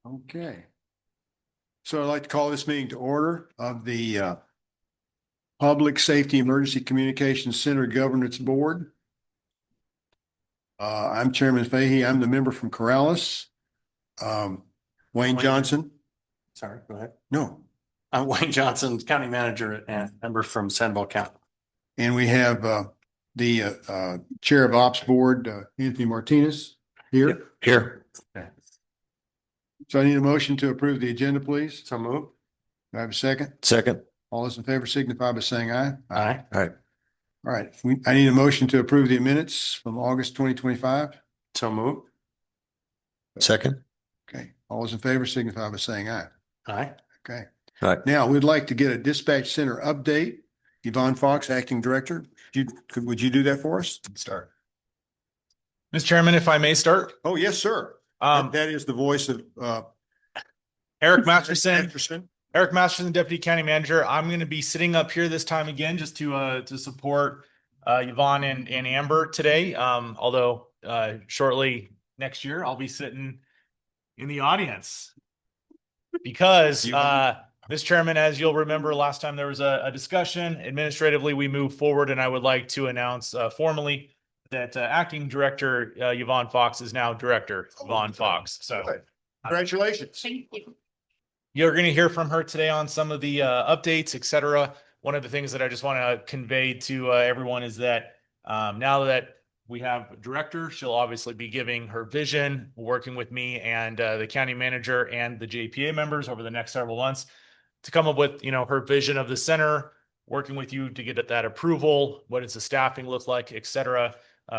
Okay. So I'd like to call this meeting to order of the Public Safety Emergency Communications Center Governance Board. I'm Chairman Fahey. I'm the member from Corrales. Wayne Johnson. Sorry, go ahead. No. I'm Wayne Johnson, County Manager and member from Sandoval County. And we have the Chair of Ops Board, Anthony Martinez here. Here. Okay. So I need a motion to approve the agenda, please. So move. Do I have a second? Second. All those in favor signify by saying aye. Aye. Aye. All right. I need a motion to approve the minutes from August 2025. So move. Second. Okay. All those in favor signify by saying aye. Aye. Okay. Aye. Now, we'd like to get a dispatch center update. Yvonne Fox, Acting Director, would you do that for us? Start. Mr. Chairman, if I may start. Oh, yes, sir. That is the voice of Eric Masterson, Anderson. Deputy County Manager. I'm going to be sitting up here this time again just to support Yvonne and Amber today. Although shortly next year I'll be sitting in the audience because Mr. Chairman, as you'll remember, last time there was a discussion. Administratively, we moved forward, and I would like to announce formally that Acting Director Yvonne Fox is now Director Yvonne Fox. So Congratulations. Thank you. you're going to hear from her today on some of the updates, etc. One of the things that I just want to convey to everyone is that now that we have a director, she'll obviously be giving her vision, working with me and the county manager and the JPA members over the next several months to come up with, her vision of the center, working with you to get that approval. What does the staffing look like, etc.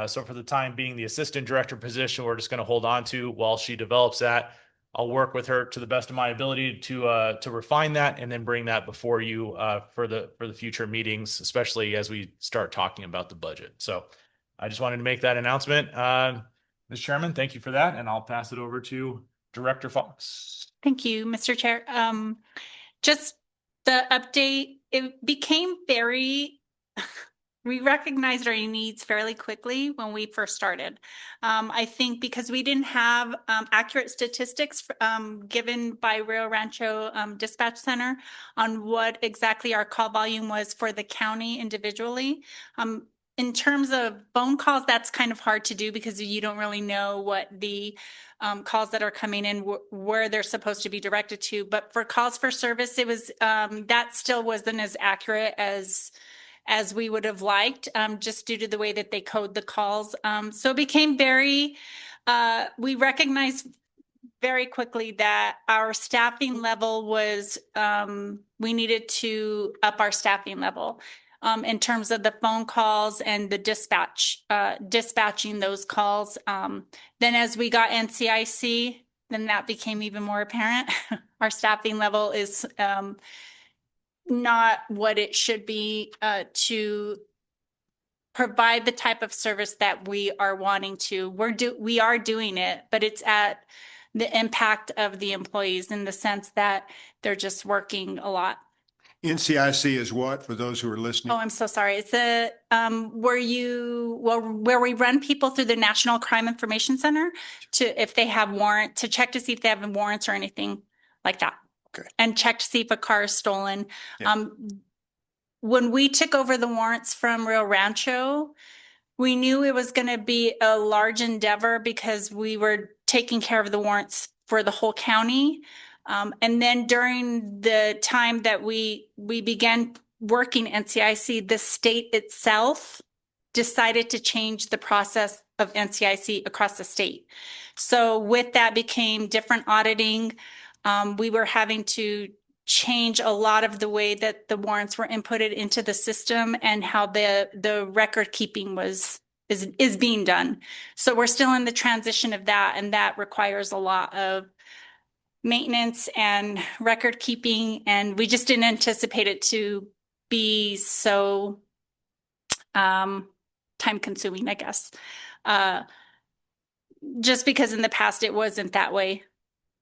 So for the time being, the assistant director position, we're just going to hold on to while she develops that. I'll work with her to the best of my ability to refine that and then bring that before you for the future meetings, especially as we start talking about the budget. So I just wanted to make that announcement. Mr. Chairman, thank you for that. And I'll pass it over to Director Fox. Thank you, Mr. Chair. Just the update, it became we recognized our needs fairly quickly when we first started. I think because we didn't have accurate statistics given by Rio Rancho Dispatch Center on what exactly our call volume was for the county individually. In terms of phone calls, that's kind of hard to do because you don't really know what the calls that are coming in, where they're supposed to be directed to. But for calls for service, it was that still wasn't as accurate as we would have liked, just due to the way that they code the calls. So it became we recognized very quickly that our staffing level was, we needed to up our staffing level in terms of the phone calls and the dispatching those calls. Then as we got NCIC, then that became even more apparent. Our staffing level is not what it should be to provide the type of service that we are wanting to. We are doing it, but it's at the impact of the employees in the sense that they're just working a lot. NCIC is what, for those who are listening? Oh, I'm so sorry. It's where we run people through the National Crime Information Center if they have to check to see if they have warrants or anything like that. Okay. And check to see if a car is stolen. Yeah. When we took over the warrants from Rio Rancho, we knew it was going to be a large endeavor because we were taking care of the warrants for the whole county. And then during the time that we began working NCIC, the state itself decided to change the process of NCIC across the state. So with that became different auditing. We were having to change a lot of the way that the warrants were inputted into the system and how the record keeping is being done. So we're still in the transition of that, and that requires a lot of maintenance and record keeping, and we just didn't anticipate it to be so time consuming, I guess. Just because in the past it wasn't that way.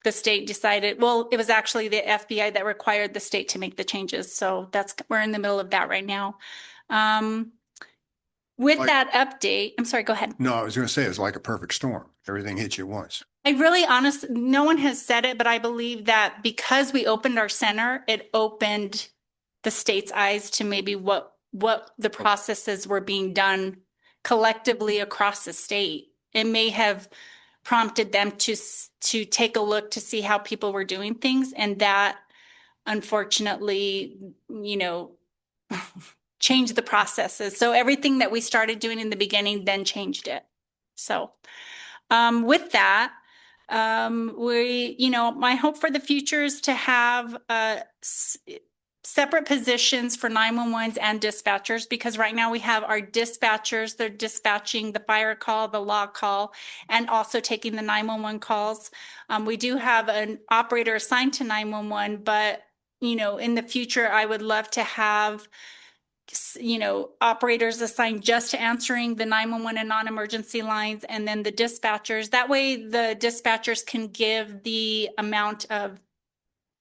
The state decided, well, it was actually the FBI that required the state to make the changes. So we're in the middle of that right now. With that update, I'm sorry, go ahead. No, I was going to say it's like a perfect storm. Everything hits you once. I really honestly, no one has said it, but I believe that because we opened our center, it opened the state's eyes to maybe what the processes were being done collectively across the state. It may have prompted them to take a look to see how people were doing things, and that unfortunately, changed the processes. So everything that we started doing in the beginning then changed it. So with that, my hope for the future is to have separate positions for 911s and dispatchers, because right now we have our dispatchers, they're dispatching the fire call, the log call, and also taking the 911 calls. We do have an operator assigned to 911, but in the future, I would love to have operators assigned just to answering the 911 and non-emergency lines, and then the dispatchers. That way the dispatchers can give the amount of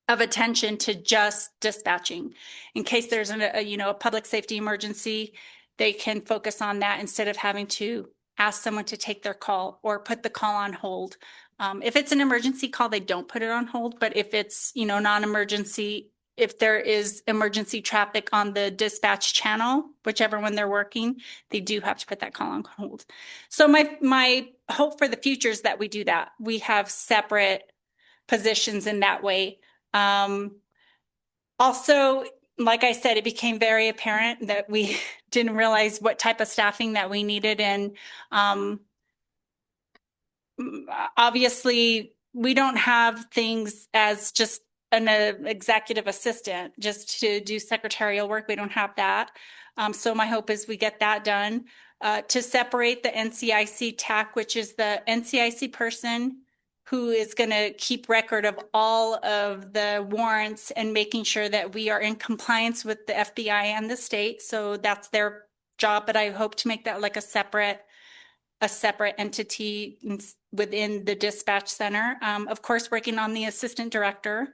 attention to just dispatching. In case there's a public safety emergency, they can focus on that instead of having to ask someone to take their call or put the call on hold. If it's an emergency call, they don't put it on hold, but if it's, non-emergency, if there is emergency traffic on the dispatch channel, whichever one they're working, they do have to put that call on hold. So my hope for the future is that we do that. We have separate positions in that way. Also, like I said, it became very apparent that we didn't realize what type of staffing that we needed. And obviously, we don't have things as just an executive assistant just to do secretarial work. We don't have that. So my hope is we get that done. To separate the NCIC TAC, which is the NCIC person who is going to keep record of all of the warrants and making sure that we are in compliance with the FBI and the state. So that's their job, but I hope to make that like a separate entity within the dispatch center. Of course, working on the assistant director,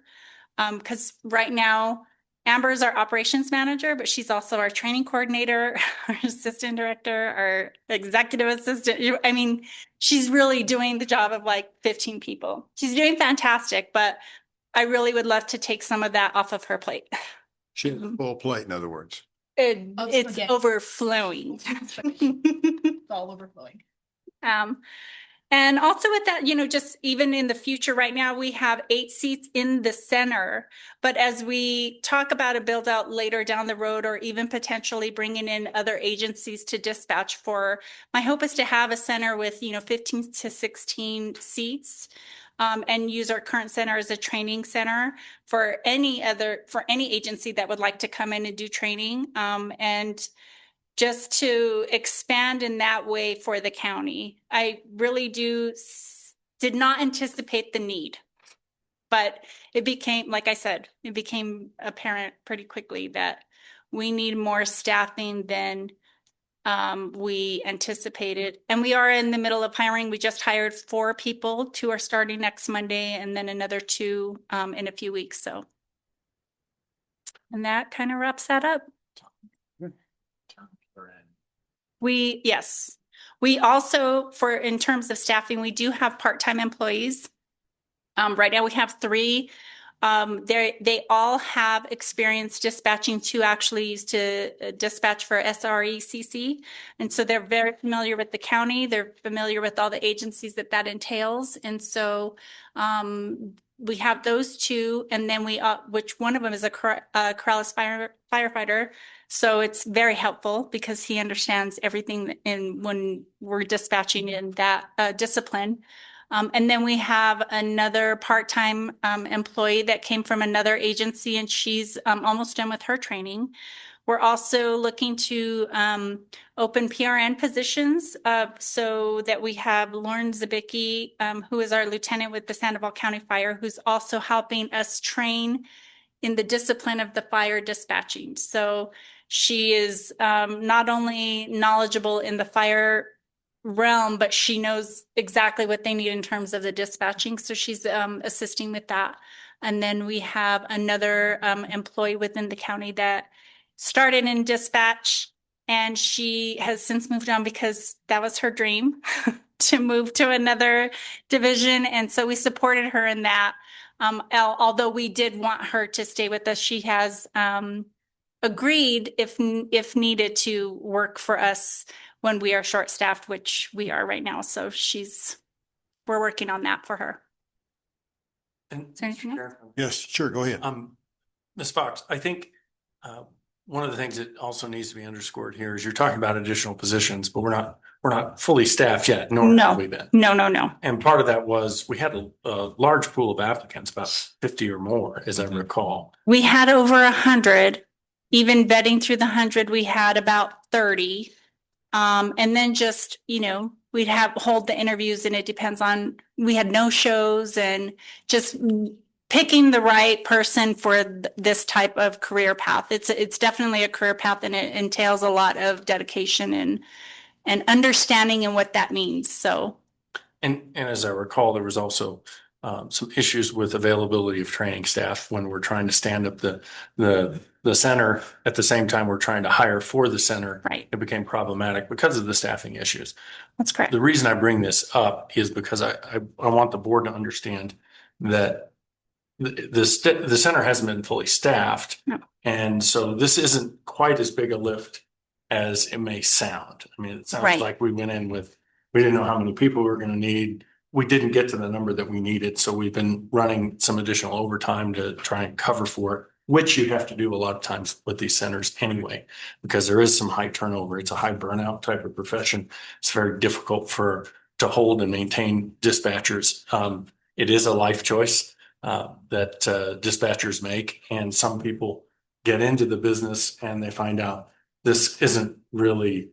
because right now Amber is our operations manager, but she's also our training coordinator, our assistant director, our executive assistant. I mean, she's really doing the job of like 15 people. She's doing fantastic, but I really would love to take some of that off of her plate. She has a full plate, in other words. It's spaghetti. overflowing. It's all overflowing. And also with that, just even in the future, right now we have 8 seats in the center. But as we talk about a build out later down the road, or even potentially bringing in other agencies to dispatch for, my hope is to have a center with, 15 to 16 seats. And use our current center as a training center for any agency that would like to come in and do training. And just to expand in that way for the county. I really did not anticipate the need, but it became, like I said, it became apparent pretty quickly that we need more staffing than we anticipated. And we are in the middle of hiring. We just hired 4 people. 2 are starting next Monday, and then another 2 in a few weeks. So, and that kind of wraps that up. Yes. We also, in terms of staffing, we do have part-time employees. Right now we have 3. They all have experience dispatching. 2 actually used to dispatch for SRECC. And so they're very familiar with the county. They're familiar with all the agencies that entails. And so we have those 2. And then which one of them is a Corrales firefighter. So it's very helpful because he understands everything when we're dispatching in that discipline. And then we have another part-time employee that came from another agency, and she's almost done with her training. We're also looking to open PRN positions so that we have Lauren Zabicki, who is our lieutenant with the Sandoval County Fire, who's also helping us train in the discipline of the fire dispatching. So she is not only knowledgeable in the fire realm, but she knows exactly what they need in terms of the dispatching. So she's assisting with that. And then we have another employee within the county that started in dispatch, and she has since moved on because that was her dream. to move to another division. And so we supported her in that. Although we did want her to stay with us, she has agreed if needed to work for us when we are short-staffed, which we are right now. So we're working on that for her. And Is there anything else? Sheriff, Yes, sure, go ahead. Ms. Fox, I think one of the things that also needs to be underscored here is you're talking about additional positions, but we're not fully staffed yet, nor have we been. No. And part of that was we had a large pool of applicants, about 50 or more, as I recall. We had over 100. Even vetting through the 100, we had about 30. And then just, we'd hold the interviews, and it depends on, we had no shows, and just picking the right person for this type of career path. It's definitely a career path, and it entails a lot of dedication and understanding and what that means. So. And as I recall, there was also some issues with availability of training staff when we're trying to stand up the center at the same time we're trying to hire for the center. Right. It became problematic because of the staffing issues. That's correct. The reason I bring this up is because I want the board to understand that the center hasn't been fully staffed. No. And so this isn't quite as big a lift as it may sound. I mean, it sounds Right. like we went in with, we didn't know how many people we were going to need. We didn't get to the number that we needed. So we've been running some additional overtime to try and cover for it, which you have to do a lot of times with these centers anyway, because there is some high turnover. It's a high burnout type of profession. It's very difficult to hold and maintain dispatchers. It is a life choice that dispatchers make. And some people get into the business and they find out this isn't really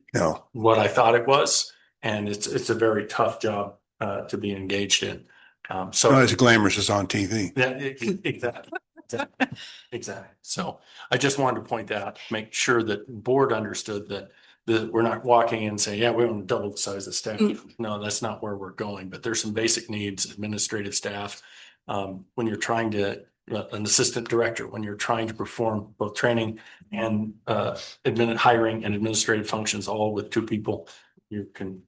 what I thought it was. And it's a very tough job to be engaged in. So Not as glamorous as on TV. yeah, exactly. So I just wanted to point that out, make sure that the board understood that we're not walking in and saying, yeah, we want to double the size of staff. No, that's not where we're going, but there's some basic needs, administrative staff. When you're trying to, an assistant director, when you're trying to perform both training and hiring and administrative functions all with two people, you can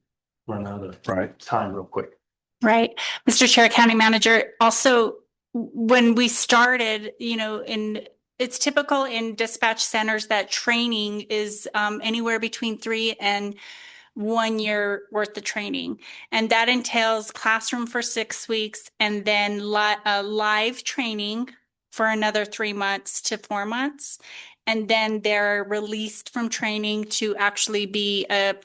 run out of time real quick. Right. Mr. Chair, County Manager, also, when we started, it's typical in dispatch centers that training is anywhere between 3 and 1 year worth of training. And that entails classroom for 6 weeks and then live training for another 3 months to 4 months. And then they're released from training to actually be a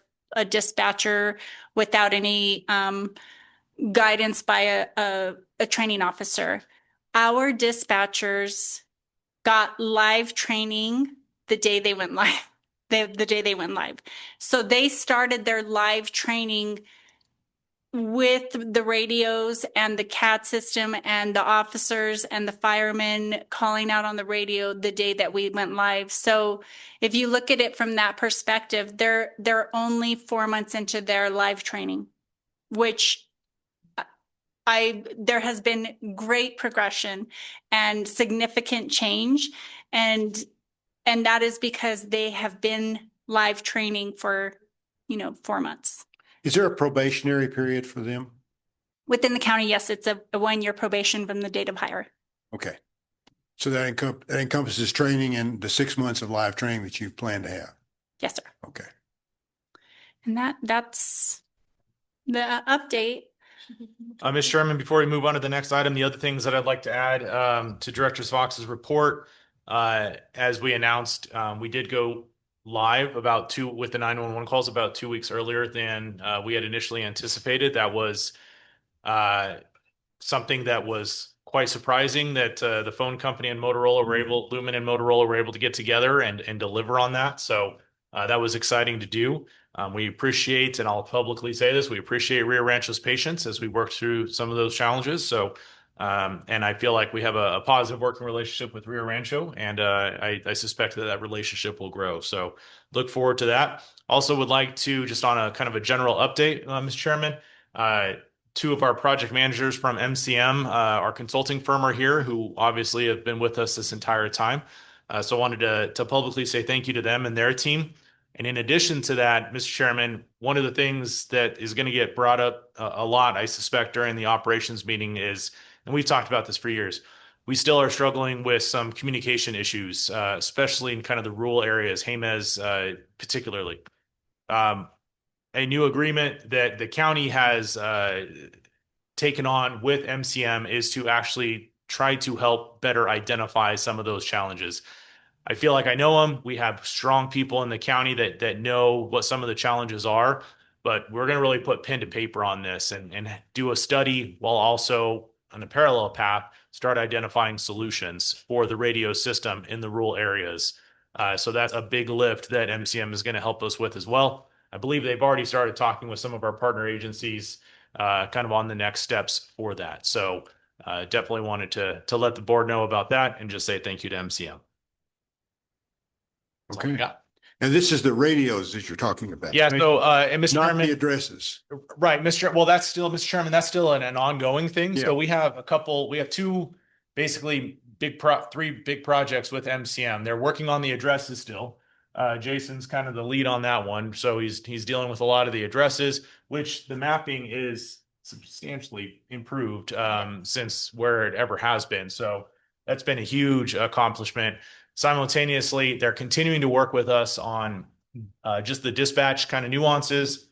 dispatcher without any guidance by a training officer. Our dispatchers got live training the day they went live. The day they went live. So they started their live training with the radios and the CAD system and the officers and the firemen calling out on the radio the day that we went live. So if you look at it from that perspective, they're only 4 months into their live training, which there has been great progression and significant change. And that is because they have been live training for, 4 months. Is there a probationary period for them? Within the county, yes, it's a 1 year probation from the date of hire. Okay. So that encompasses training and the 6 months of live training that you plan to have. Yes, sir. Okay. And that's the update. Ms. Sherman, before we move on to the next item, the other things that I'd like to add to Director Fox's report, as we announced, we did go live with the 911 calls about 2 weeks earlier than we had initially anticipated. That was something that was quite surprising that the phone company and Lumen and Motorola were able to get together and deliver on that. So that was exciting to do. We appreciate, and I'll publicly say this, we appreciate Rio Rancho's patience as we work through some of those challenges. So, and I feel like we have a positive working relationship with Rio Rancho, and I suspect that relationship will grow. So look forward to that. Also would like to, just on a kind of a general update, Mr. Chairman, 2 of our project managers from MCM, our consulting firm, are here, who obviously have been with us this entire time. So I wanted to publicly say thank you to them and their team. And in addition to that, Mr. Chairman, one of the things that is going to get brought up a lot, I suspect, during the operations meeting is, and we've talked about this for years, we still are struggling with some communication issues, especially in kind of the rural areas, Jemez particularly. A new agreement that the county has taken on with MCM is to actually try to help better identify some of those challenges. I feel like I know them. We have strong people in the county that know what some of the challenges are, but we're going to really put pen to paper on this and do a study while also on a parallel path start identifying solutions for the radio system in the rural areas. So that's a big lift that MCM is going to help us with as well. I believe they've already started talking with some of our partner agencies, kind of on the next steps for that. So definitely wanted to let the board know about that and just say thank you to MCM. That's all I Okay. got. And this is the radios that you're talking about. Yeah. right? So, and Mr. Not the Chairman, addresses. right, Mr. Well, that's still, Mr. Chairman, that's still an ongoing thing. Yeah. So we have two basically three big projects with MCM. They're working on the addresses still. Jason's kind of the lead on that one. So he's dealing with a lot of the addresses, which the mapping is substantially improved since where it ever has been. So that's been a huge accomplishment. Simultaneously, they're continuing to work with us on just the dispatch kind of nuances,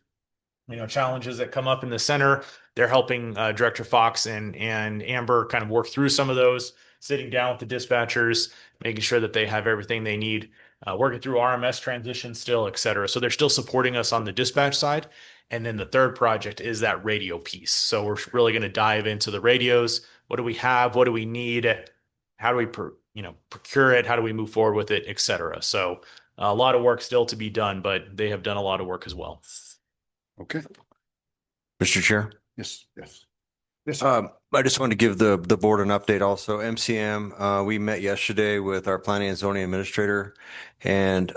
challenges that come up in the center. They're helping Director Fox and Amber kind of work through some of those, sitting down with the dispatchers, making sure that they have everything they need, working through RMS transition still, et cetera. So they're still supporting us on the dispatch side. And then the third project is that radio piece. So we're really going to dive into the radios. What do we have? What do we need? How do we procure it? How do we move forward with it, et cetera? So a lot of work still to be done, but they have done a lot of work as well. Okay. Mr. Chair. Yes, yes. Yes. I just wanted to give the board an update also. MCM, we met yesterday with our planning and zoning administrator, and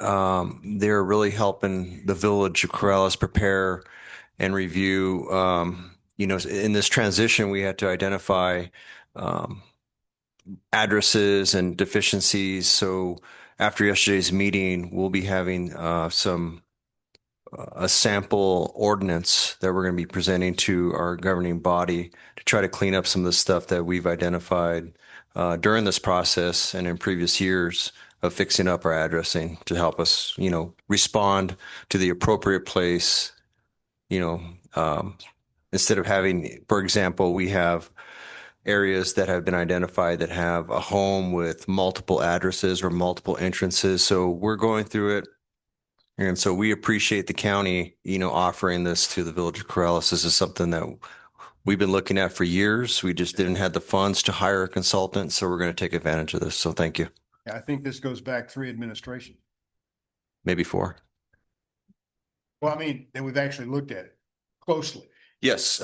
they're really helping the village of Corrales prepare and review. In this transition, we had to identify addresses and deficiencies. So after yesterday's meeting, we'll be having a sample ordinance that we're going to be presenting to our governing body to try to clean up some of the stuff that we've identified during this process and in previous years of fixing up our addressing to help us, respond to the appropriate place. Instead of having, for example, we have areas that have been identified that have a home with multiple addresses or multiple entrances. So we're going through it. And so we appreciate the county, offering this to the village of Corrales. This is something that we've been looking at for years. We just didn't have the funds to hire a consultant. So we're going to take advantage of this. So thank you. I think this goes back 3 administrations. Maybe 4. Well, I mean, and we've actually looked at it closely. Yes,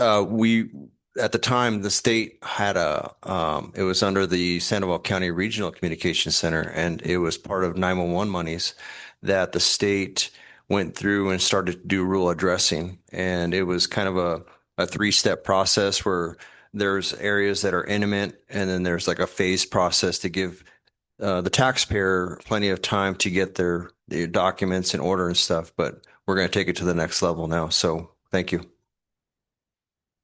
at the time, the state had it was under the Sandoval County Regional Communications Center, and it was part of 911 monies that the state went through and started to do rural addressing. And it was kind of a 3-step process where there's areas that are intimate, and then there's like a phased process to give the taxpayer plenty of time to get their documents in order and stuff. But we're going to take it to the next level now. So thank you.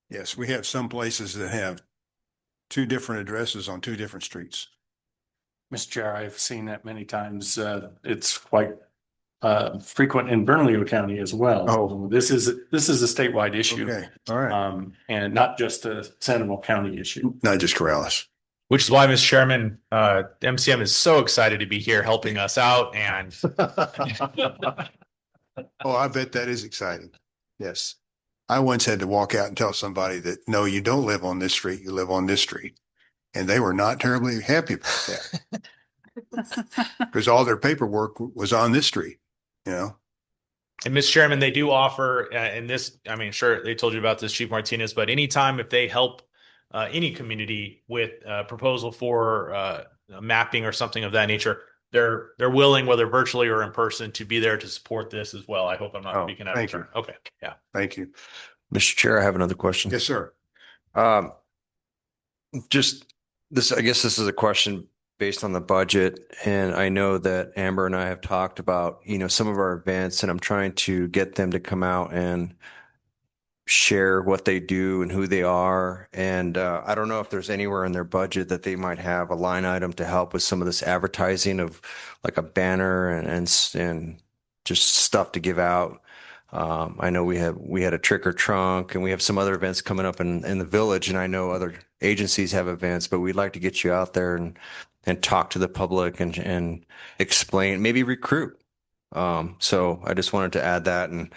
Yes, we have some places that have 2 different addresses on 2 different streets. Mr. Chair, I've seen that many times. It's quite frequent in Bernalillo County as well. Oh. This is a statewide issue. Okay, all right. And not just a Sandoval County issue. Not just Corrales. Which is why, Mr. Chairman, MCM is so excited to be here helping us out. And Oh, I bet that is exciting. Yes. I once had to walk out and tell somebody that, no, you don't live on this street, you live on this street. And they were not terribly happy about that. Because all their paperwork was on this street, And Mr. Chairman, they do offer in this, sure, they told you about this, Chief Martinez, but anytime if they help any community with a proposal for mapping or something of that nature, they're willing, whether virtually or in person, to be there to support this as well. I hope I'm not speaking out of turn. Okay. Yeah. Thank you. Mr. Chair, I have another question. Yes, sir. Just this, I guess this is a question based on the budget. And I know that Amber and I have talked about, some of our events, and I'm trying to get them to come out and share what they do and who they are. And I don't know if there's anywhere in their budget that they might have a line item to help with some of this advertising of like a banner and just stuff to give out. I know we had a trick or trunk, and we have some other events coming up in the village, and I know other agencies have events, but we'd like to get you out there and talk to the public and explain, maybe recruit. So I just wanted to add that. And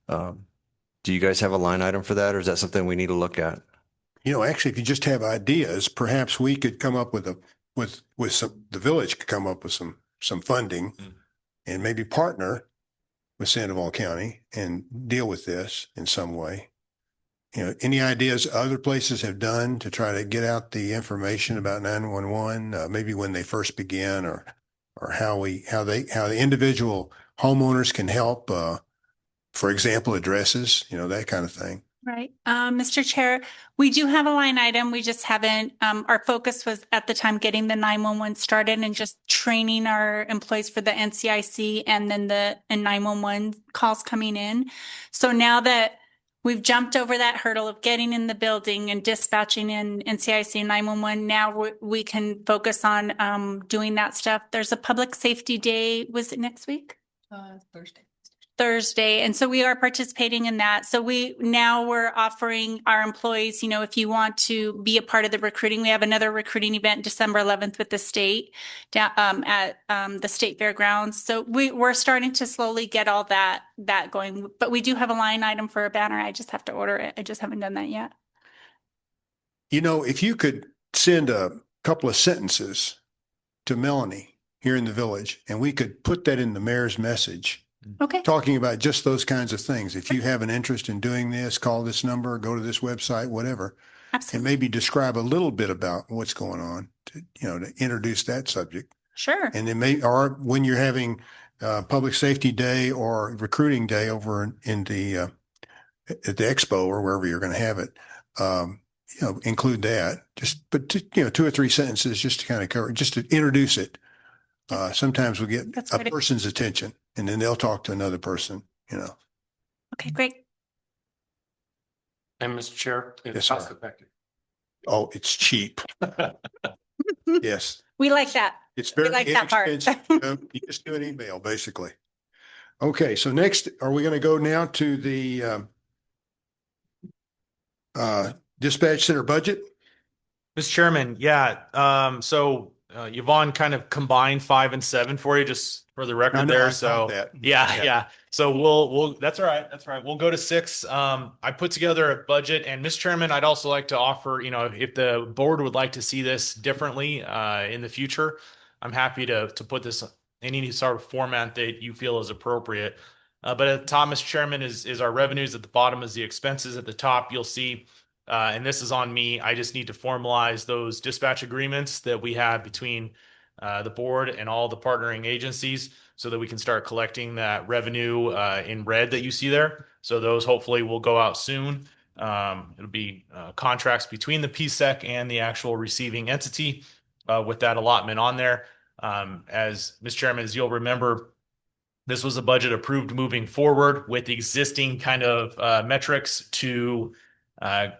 um, do you guys have a line item for that, or is that something we need to look at? Actually, if you just have ideas, perhaps we could come up with the village could come up with some funding and maybe partner with Sandoval County and deal with this in some way. Any ideas other places have done to try to get out the information about 911, maybe when they first begin, or how the individual homeowners can help, for example, addresses, that kind of thing. Right. Mr. Chair, we do have a line item. We just haven't, our focus was at the time getting the 911 started and just training our employees for the NCIC and then the 911 calls coming in. So now that we've jumped over that hurdle of getting in the building and dispatching in NCIC and 911, now we can focus on doing that stuff. There's a public safety day. Was it next week? Thursday. And so we are participating in that. So we're offering our employees, if you want to be a part of the recruiting, we have another recruiting event December 11th with the state down at the state fairgrounds. So we're starting to slowly get all that going, but we do have a line item for a banner. I just have to order it. I just haven't done that yet. If you could send a couple of sentences to Melanie here in the village, and we could put that in the mayor's message. Okay. Talking about just those kinds of things. If you have an interest in doing this, call this number, go to this website, whatever, and Absolutely. maybe describe a little bit about what's going on to introduce that subject. Sure. And then or when you're having public safety day or recruiting day over in the at the expo or wherever you're going to have it, include that. But 2 or 3 sentences just to kind of cover, just to introduce it. Sometimes we get That's a great. person's attention, and then they'll talk to another person, Okay, great. And Mr. Chair, Yes, it's sir. cost effective. Oh, it's cheap. Yes, We like that. it's very like that part. inexpensive. You just do an email, basically. Okay, so next, are we going to go now to the dispatch center budget? Mr. Chairman, yeah. So Yvonne kind of combined 5 and 7 for you, just for the I record know, I there. thought So that. yeah. So we'll that's all right. That's all right. We'll go to 6. I put together a budget, and Mr. Chairman, I'd also like to offer, if the board would like to see this differently in the future, I'm happy to put this in any sort of format that you feel is appropriate. But at the top, Mr. Chairman, is our revenues. At the bottom is the expenses. At the top, you'll see, and this is on me, I just need to formalize those dispatch agreements that we have between the board and all the partnering agencies so that we can start collecting that revenue in red that you see there. So those hopefully will go out soon. It'll be contracts between the PSECC and the actual receiving entity with that allotment on there. As Mr. Chairman, as you'll remember, this was a budget approved moving forward with existing kind of metrics to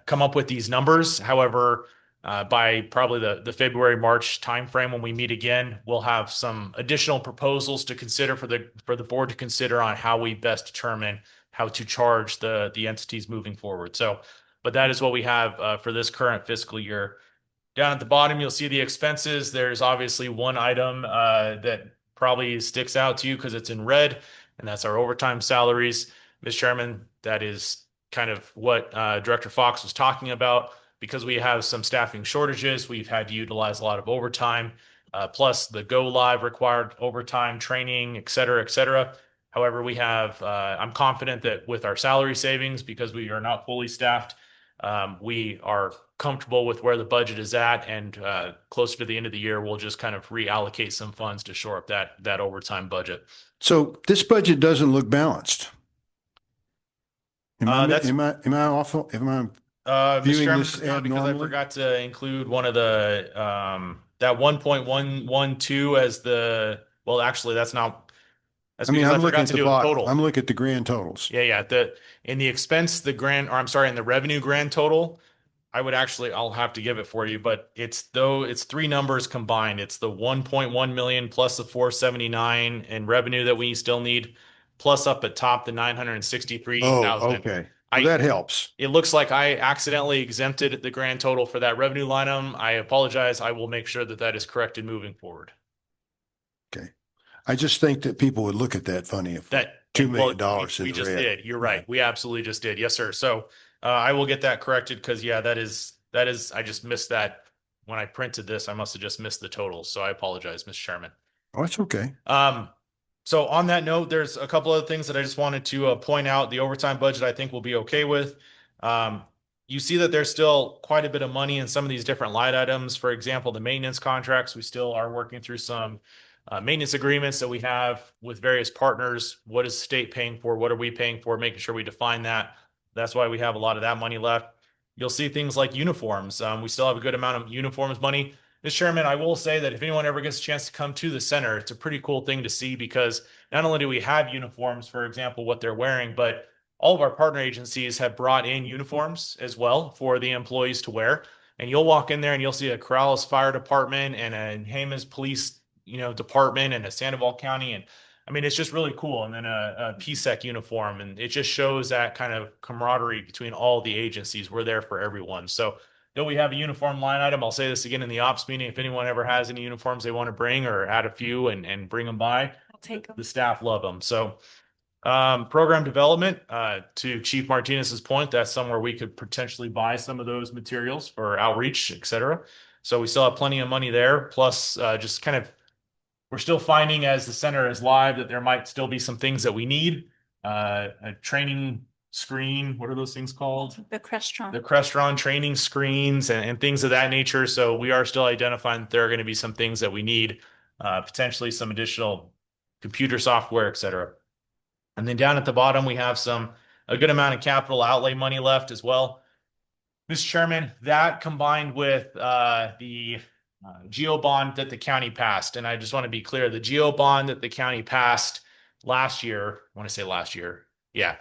come up with these numbers. However, by probably the February, March timeframe when we meet again, we'll have some additional proposals to consider for the board to consider on how we best determine how to charge the entities moving forward. So, but that is what we have for this current fiscal year. Down at the bottom, you'll see the expenses. There's obviously one item that probably sticks out to you because it's in red, and that's our overtime salaries. Mr. Chairman, that is kind of what Director Fox was talking about. Because we have some staffing shortages, we've had to utilize a lot of overtime, plus the go live required overtime training, et cetera, et cetera. However, we have, I'm confident that with our salary savings, because we are not fully staffed, we are comfortable with where the budget is at, and closer to the end of the year, we'll just kind of reallocate some funds to shore up that overtime budget. So this budget doesn't look balanced. Am I That's- awful? Am I Mr. viewing Chairman, this it's not because I abnormally? forgot to include one of the that 1.112 as well, actually, that's not, that's I mean, because I I'm looking forgot at to the do a bottom. total. I'm looking at the grand totals. Yeah. In the expense, in the revenue grand total, I'll have to give it for you, but it's three numbers combined. It's the 1.1 million plus the 479 in revenue that we still need, plus up at top, the 963,000. Oh, okay. Well, that helps. It looks like I accidentally exempted the grand total for that revenue line item. I apologize. I will make sure that that is corrected moving forward. Okay. I just think that people would look at that funny if $2 million we in the just red. did. You're right. We absolutely just did. Yes, sir. So I will get that corrected because yeah, that is I just missed that when I printed this. I must have just missed the totals. So I apologize, Mr. Chairman. Oh, it's okay. So on that note, there's a couple other things that I just wanted to point out. The overtime budget, I think we'll be okay with. You see that there's still quite a bit of money in some of these different line items. For example, the maintenance contracts, we still are working through some maintenance agreements that we have with various partners. What is the state paying for? What are we paying for? Making sure we define that. That's why we have a lot of that money left. You'll see things like uniforms. We still have a good amount of uniforms money. Mr. Chairman, I will say that if anyone ever gets a chance to come to the center, it's a pretty cool thing to see because not only do we have uniforms, for example, what they're wearing, but all of our partner agencies have brought in uniforms as well for the employees to wear. And you'll walk in there and you'll see a Corrales Fire Department and a Jemez Police, department and a Sandoval County. And I mean, it's just really cool. And then a PSECC uniform. And it just shows that kind of camaraderie between all the agencies. We're there for everyone. So though we have a uniform line item, I'll say this again in the ops meeting. If anyone ever has any uniforms they want to bring or add a few and bring them by, I'll take them. the staff love them. So program development, to Chief Martinez's point, that's somewhere we could potentially buy some of those materials for outreach, et cetera. So we still have plenty of money there. Plus, just kind of, we're still finding as the center is live that there might still be some things that we need. A training screen, what are those things called? The Crestron. The Crestron training screens and things of that nature. So we are still identifying that there are going to be some things that we need, potentially some additional computer software, et cetera. And then down at the bottom, we have a good amount of capital outlay money left as well. Mr. Chairman, that combined with the GEO bond that the county passed, and I just want to be clear, the GEO bond that the county passed last year, I want to say last year, yeah,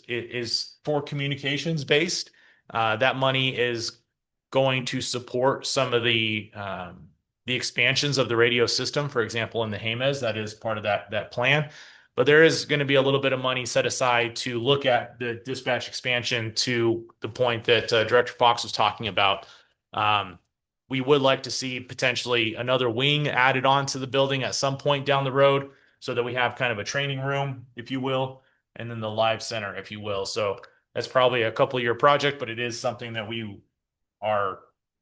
is for communications based. That money is going to support some of the expansions of the radio system, for example, in the Jemez, that is part of that plan. But there is going to be a little bit of money set aside to look at the dispatch expansion to the point that Director Fox was talking about. We would like to see potentially another wing added on to the building at some point down the road so that we have kind of a training room, if you will, and then the live center, if you will. So that's probably a couple-year project, but it is something that we are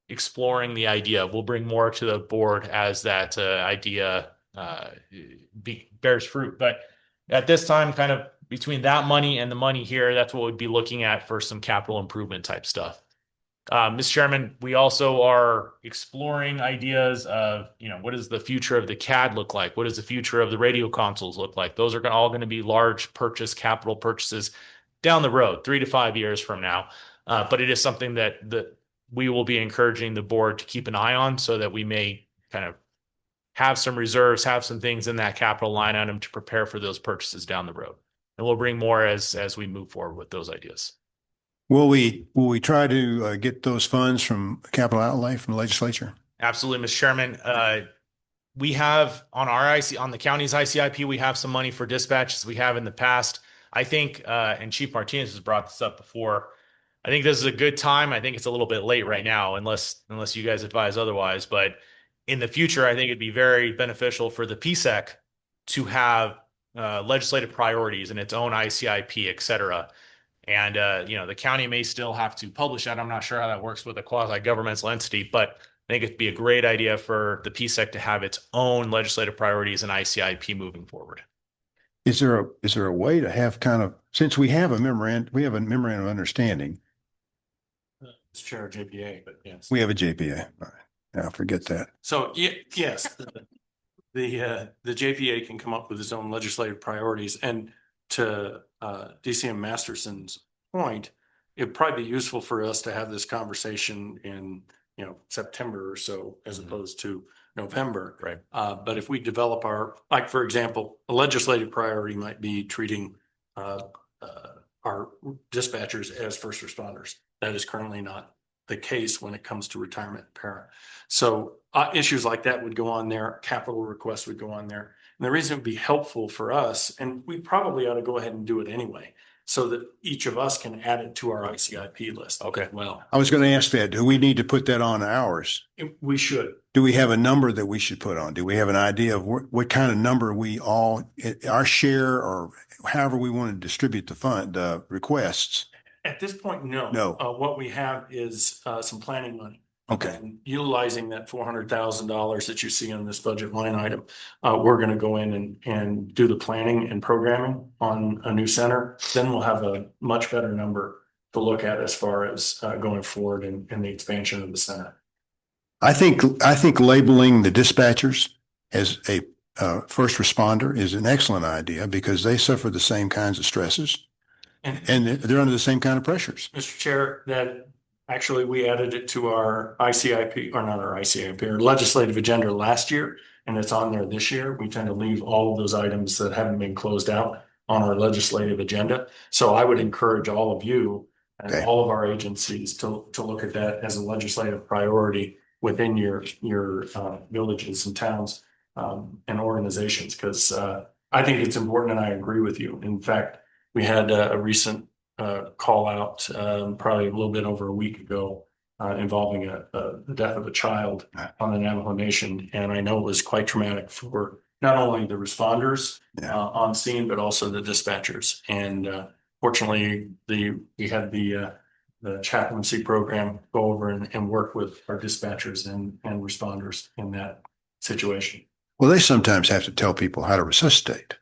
exploring the idea. We'll bring more to the board as that idea bears fruit. But at this time, kind of between that money and the money here, that's what we'd be looking at for some capital improvement type stuff. Mr. Chairman, we also are exploring ideas of, what does the future of the CAD look like? What does the future of the radio consoles look like? Those are all going to be large capital purchases down the road, 3 to 5 years from now. But it is something that we will be encouraging the board to keep an eye on so that we may kind of have some reserves, have some things in that capital line item to prepare for those purchases down the road. And we'll bring more as we move forward with those ideas. Will we try to get those funds from capital outlay from the legislature? Absolutely, Mr. Chairman. We have on the county's ICIP, we have some money for dispatches we have in the past. I think, and Chief Martinez has brought this up before, I think this is a good time. I think it's a little bit late right now, unless you guys advise otherwise. But in the future, I think it'd be very beneficial for the PSECC to have legislative priorities in its own ICIP, et cetera. And, the county may still have to publish that. I'm not sure how that works with a quasi-governmental entity, but I think it'd be a great idea for the PSECC to have its own legislative priorities and ICIP moving forward. Is there a way to have since we have a memorandum of understanding? It's chair JPA, but yes. We have a JPA. All right. Now forget that. So yes, the JPA can come up with its own legislative priorities. And to DCM Masterson's point, it'd probably be useful for us to have this conversation in September or so as opposed to November. Right. But if we develop like, for example, a legislative priority might be treating our dispatchers as first responders. That is currently not the case when it comes to retirement para. So issues like that would go on there. Capital requests would go on there. And the reason it would be helpful for us, and we probably ought to go ahead and do it anyway, so that each of us can add it to our ICIP list. Okay. Well, I was going to ask that. Do we need to put that on ours? we should. Do we have a number that we should put on? Do we have an idea of what kind of number we all, our share, or however we want to distribute the requests? At this point, no. No. What we have is some planning money. Okay. And utilizing that $400,000 that you see on this budget line item, we're going to go in and do the planning and programming on a new center. Then we'll have a much better number to look at as far as going forward in the expansion of the center. I think labeling the dispatchers as a first responder is an excellent idea because they suffer the same kinds of stresses and they're under the same kind of pressures. Mr. Chair, that actually we added it to our ICIP, or not our ICIP, our legislative agenda last year, and it's on there this year. We tend to leave all of those items that haven't been closed out on our legislative agenda. So I would encourage all of you and all of our agencies to look at that as a legislative priority within your villages and towns and organizations, because I think it's important, and I agree with you. In fact, we had a recent call out probably a little bit over a week ago involving the death of a child on the Navajo Nation, and I know it was quite traumatic for not only the responders on scene, but also the dispatchers. And fortunately, we had the chaplaincy program go over and work with our dispatchers and responders in that situation. Well, they sometimes have to tell people how to resuscitate.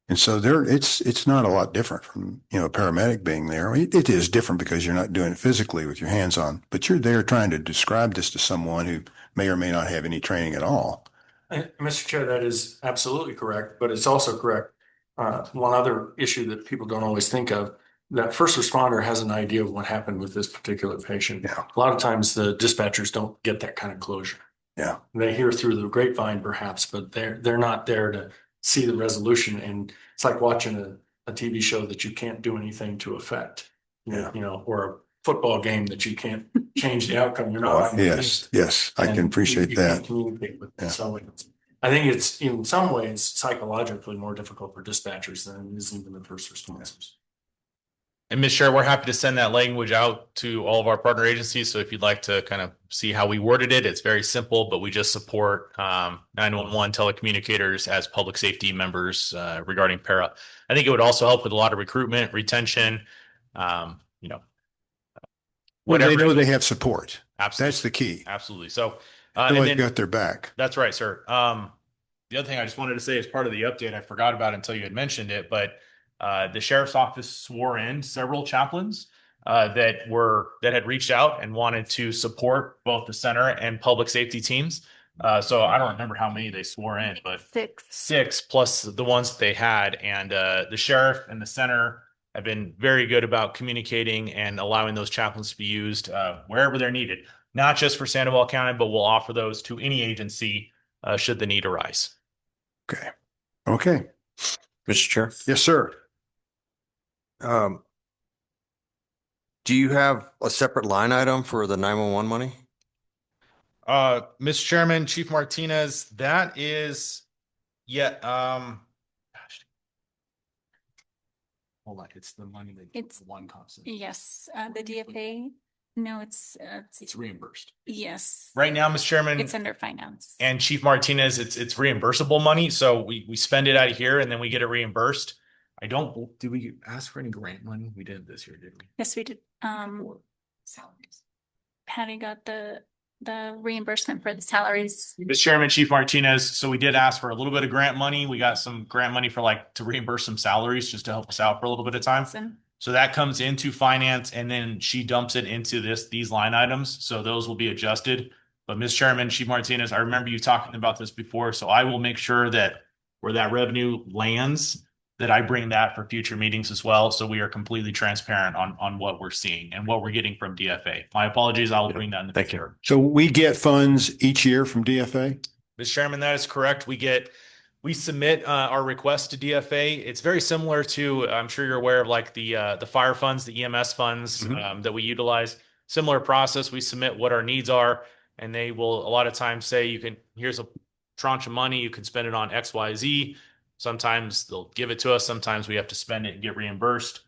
And so it's not a lot different from, a paramedic being there. I mean, it is different because you're not doing it physically with your hands on, but you're there trying to describe this to someone who may or may not have any training at all. Mr. Chair, that is absolutely correct, but it's also correct. One other issue that people don't always think of, that first responder has an idea of what happened with this particular patient. Yeah. A lot of times the dispatchers don't get that kind of closure. Yeah. They hear through the grapevine perhaps, but they're not there to see the resolution. And it's like watching a TV show that you can't do anything to affect, or a football game that you can't change the outcome. You're not. Yes, I can appreciate that. Can't communicate with them. So I think it's in some ways psychologically more difficult for dispatchers than it is even the first responders. And Ms. Chair, we're happy to send that language out to all of our partner agencies. So if you'd like to kind of see how we worded it, it's very simple, but we just support 911 telecommunicators as public safety members regarding para. I think it would also help with a lot of recruitment, retention, Well, they know they have support. Absolutely. That's the key. Absolutely. So They've got their back. That's right, sir. The other thing I just wanted to say as part of the update, I forgot about it until you had mentioned it, but the sheriff's office swore in several chaplains that had reached out and wanted to support both the center and public safety teams. So I don't remember how many they swore in, but six plus the ones they had. And the sheriff and the center have been very good about communicating and allowing those chaplains to be used wherever they're needed, not just for Sandoval County, but we'll offer those to any agency should the need arise. Okay. Mr. Chair. Yes, sir. Do you have a separate line item for the 911 money? Mr. Chairman, Chief Martinez, that is, gosh. Hold on, it's the money that It's one constant. Yes, the DFA. No, it's reimbursed. yes. Right now, Mr. Chairman. It's under finance. And Chief Martinez, it's reimbursable money. So we spend it out of here and then we get it reimbursed. Did we ask for any grant money? We did this year, didn't we? Yes, we did. Salaries. Patty got the reimbursement for the salaries. Mr. Chairman, Chief Martinez, so we did ask for a little bit of grant money. We got some grant money for to reimburse some salaries just to help us out for a little bit of time. So that comes into finance and then she dumps it into these line items. So those will be adjusted. But Mr. Chairman, Chief Martinez, I remember you talking about this before. So I will make sure that where that revenue lands, that I bring that for future meetings as well. So we are completely transparent on what we're seeing and what we're getting from DFA. My apologies. I will bring that in the Thank you. future. So we get funds each year from DFA? Mr. Chairman, that is correct. We submit our request to DFA. It's very similar to, I'm sure you're aware of like the fire funds, the EMS funds that we utilize. Similar process. We submit what our needs are, and they will a lot of times say, here's a tranche of money, you can spend it on X, Y, Z. Sometimes they'll give it to us. Sometimes we have to spend it and get reimbursed.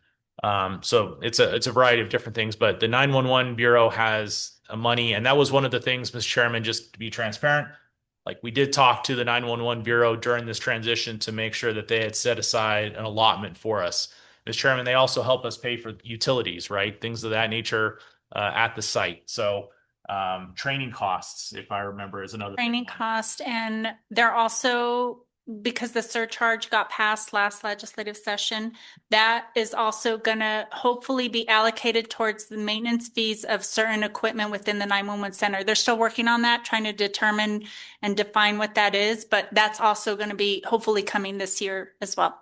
So it's a variety of different things, but the 911 Bureau has money, and that was one of the things, Mr. Chairman, just to be transparent. Like we did talk to the 911 Bureau during this transition to make sure that they had set aside an allotment for us. Mr. Chairman, they also help us pay for utilities, right? Things of that nature at the site. So training costs, if I remember, is another Training cost, and they're also, because the surcharge got passed last legislative session, that is also gonna hopefully be allocated towards the maintenance fees of certain equipment within the 911 center. They're still working on that, trying to determine and define what that is, but that's also gonna be hopefully coming this year as well.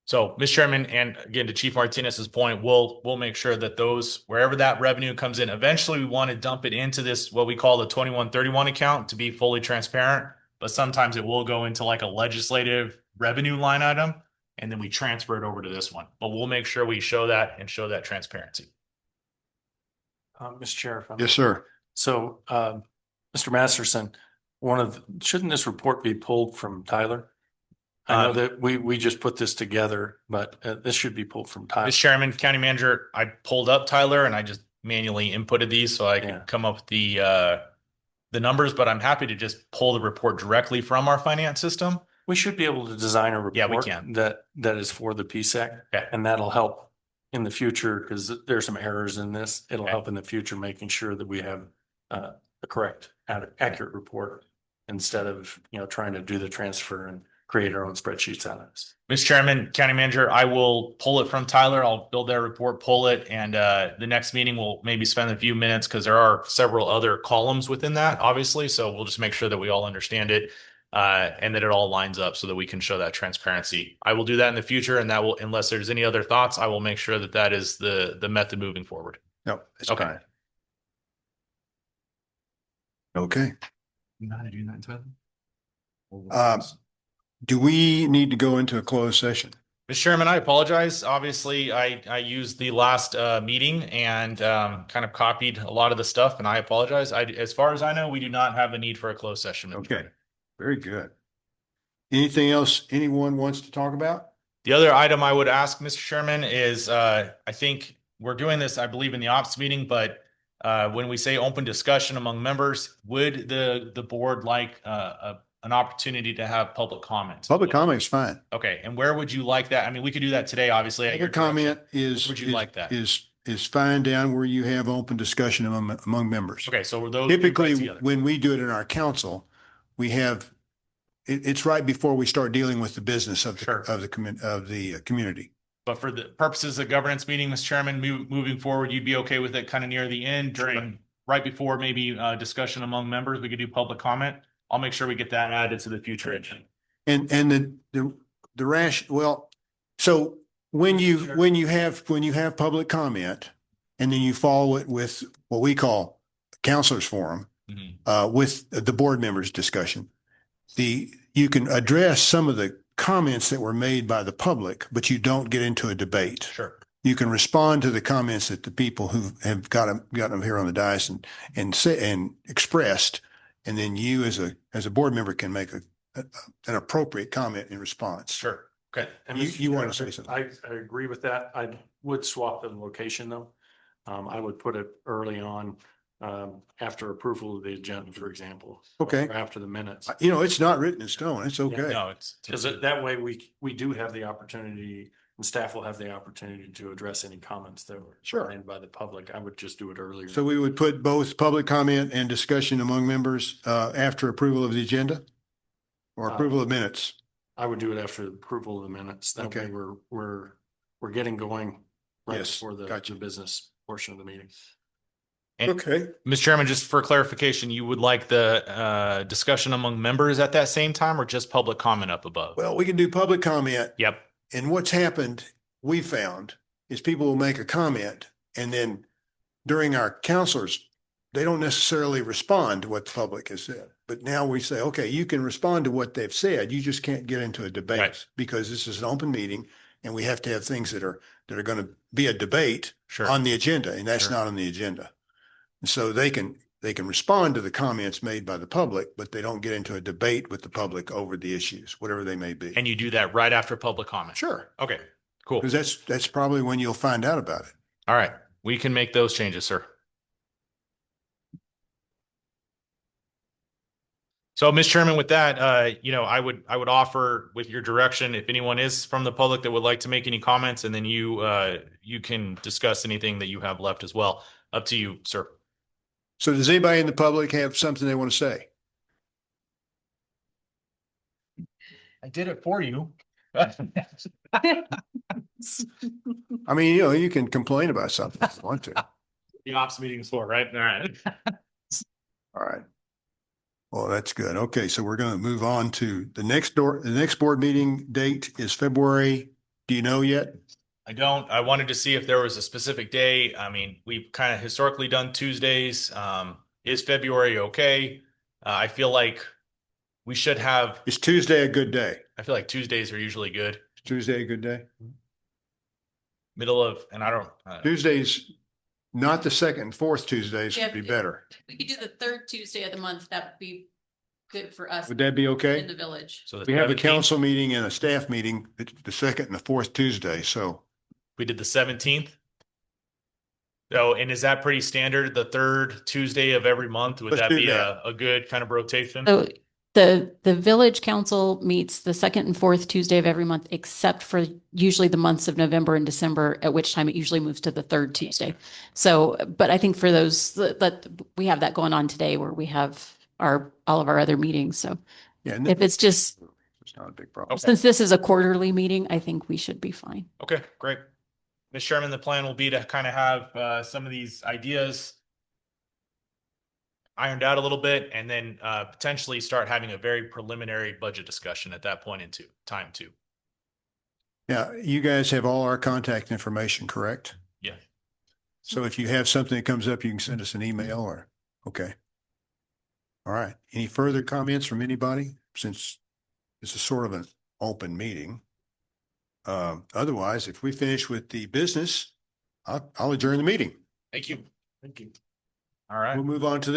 So, Mr. Chairman, and again, to Chief Martinez's point, we'll make sure that those, wherever that revenue comes in, eventually we want to dump it into this, what we call the 2131 account, to be fully transparent. But sometimes it will go into like a legislative revenue line item, and then we transfer it over to this one. But we'll make sure we show that and show that transparency. Mr. Chair. Yes, sir. So, Mr. Masterson, shouldn't this report be pulled from Tyler? I know that we just put this together, but this should be pulled from Tyler. Mr. Chairman, County Manager, I pulled up Tyler and I just manually inputted these so I could come up with the numbers, but I'm happy to just pull the report directly from our finance system. We should be able to design a report. Yeah, we can. That is for the PSECC. Okay. And that'll help in the future because there's some errors in this. It'll help in the future, making sure that we have the correct, accurate report instead of, trying to do the transfer and create our own spreadsheets out of this. Mr. Chairman, County Manager, I will pull it from Tyler. I'll build that report, pull it, and the next meeting we'll maybe spend a few minutes because there are several other columns within that, obviously. So we'll just make sure that we all understand it and that it all lines up so that we can show that transparency. I will do that in the future, and that will, unless there's any other thoughts, I will make sure that that is the method moving forward. No, it's Okay. fine. Okay. You know how to do that, Tyler? Do we need to go into a closed session? Mr. Chairman, I apologize. Obviously, I used the last meeting and kind of copied a lot of the stuff, and I apologize. As far as I know, we do not have a need for a closed session. Mr. Okay, Chairman. very good. Anything else anyone wants to talk about? The other item I would ask, Mr. Chairman, is I think we're doing this, I believe, in the ops meeting, but when we say open discussion among members, would the board like an opportunity to have public comments? Public comment is fine. Okay, and where would you like that? I mean, we could do that today, obviously. At your Public comment direction. is, Where would you like that? is fine down where you have open discussion among members. Okay, so those Typically, when we do it in our council, we have, it's right before we start dealing with the business of the community. But for the purposes of governance meeting, Mr. Chairman, moving forward, you'd be okay with it kind of near the end during, right before maybe discussion among members, we could do public comment. I'll make sure we get that added to the future agenda. And the rash, well, so when you have public comment and then you follow it with what we call counselors forum, with the board members discussion, you can address some of the comments that were made by the public, but you don't get into a debate. Sure. You can respond to the comments that the people who have got them here on the dais and expressed, and then you as a board member can make an appropriate comment in response. Sure. Okay. And You want to say something? I agree with that. I would swap the location though. I would put it early on, after approval of the agenda, for example. Okay. Or after the minutes. It's not written in stone. It's okay. No, it's Because that way we do have the opportunity, and staff will have the opportunity to address any comments that were made by the public. I would just do it earlier. So we would put both public comment and discussion among members after approval of the agenda or approval of minutes. I would do it after approval of the minutes. That way we're getting going right before the business portion of the meeting. And Okay. Mr. Chairman, just for clarification, you would like the discussion among members at that same time or just public comment up above? Well, we can do public comment. Yep. And what's happened, we found, is people will make a comment and then during our counselors, they don't necessarily respond to what the public has said. But now we say, okay, you can respond to what they've said. You just can't get into a debate Right. because this is an open meeting and we have to have things that are going to be a debate Sure. on the agenda, and that's Sure. not on the agenda. And so they can respond to the comments made by the public, but they don't get into a debate with the public over the issues, whatever they may be. And you do that right after public comment. Sure, Okay, cool. because that's probably when you'll find out about it. All right. We can make those changes, sir. So, Mr. Chairman, with that, I would offer with your direction, if anyone is from the public that would like to make any comments, and then you can discuss anything that you have left as well. Up to you, sir. So does anybody in the public have something they want to say? I did it for you. I mean, you can complain about something if you want to. The ops meeting is for, right? All right. All right. Well, that's good. Okay, so we're going to move on to the next board meeting date is February. Do you know yet? I don't. I wanted to see if there was a specific day. I mean, we've kind of historically done Tuesdays. Is February okay? I feel like we should have. Is Tuesday a good day? I feel like Tuesdays are usually good. Is Tuesday a good day? Middle of, and I don't. Tuesdays, not the second and fourth Tuesdays would be better. We could do the third Tuesday of the month. That would be good for us Would that be in okay? the village. So the We have a 17th. council meeting and a staff meeting, the second and the fourth Tuesday, so. We did the 17th. Oh, and is that pretty standard? The third Tuesday of every month? Would Let's that do be that. a good kind of rotation? So the village council meets the second and fourth Tuesday of every month, except for usually the months of November and December, at which time it usually moves to the third Tuesday. So, but I think for those that we have that going on today where we have all of our other meetings. So Yeah, and if it's just, it's not a big problem. Okay. since this is a quarterly meeting, I think we should be fine. Okay, great. Mr. Chairman, the plan will be to kind of have some of these ideas ironed out a little bit, and then potentially start having a very preliminary budget discussion at that point in time too. Yeah, you guys have all our contact information, correct? Yeah. So if you have something that comes up, you can send us an email or, okay. All right. Any further comments from anybody? Since this is sort of an open meeting. Otherwise, if we finish with the business, I'll adjourn the meeting. Thank you. Thank you. All right. We'll move on to the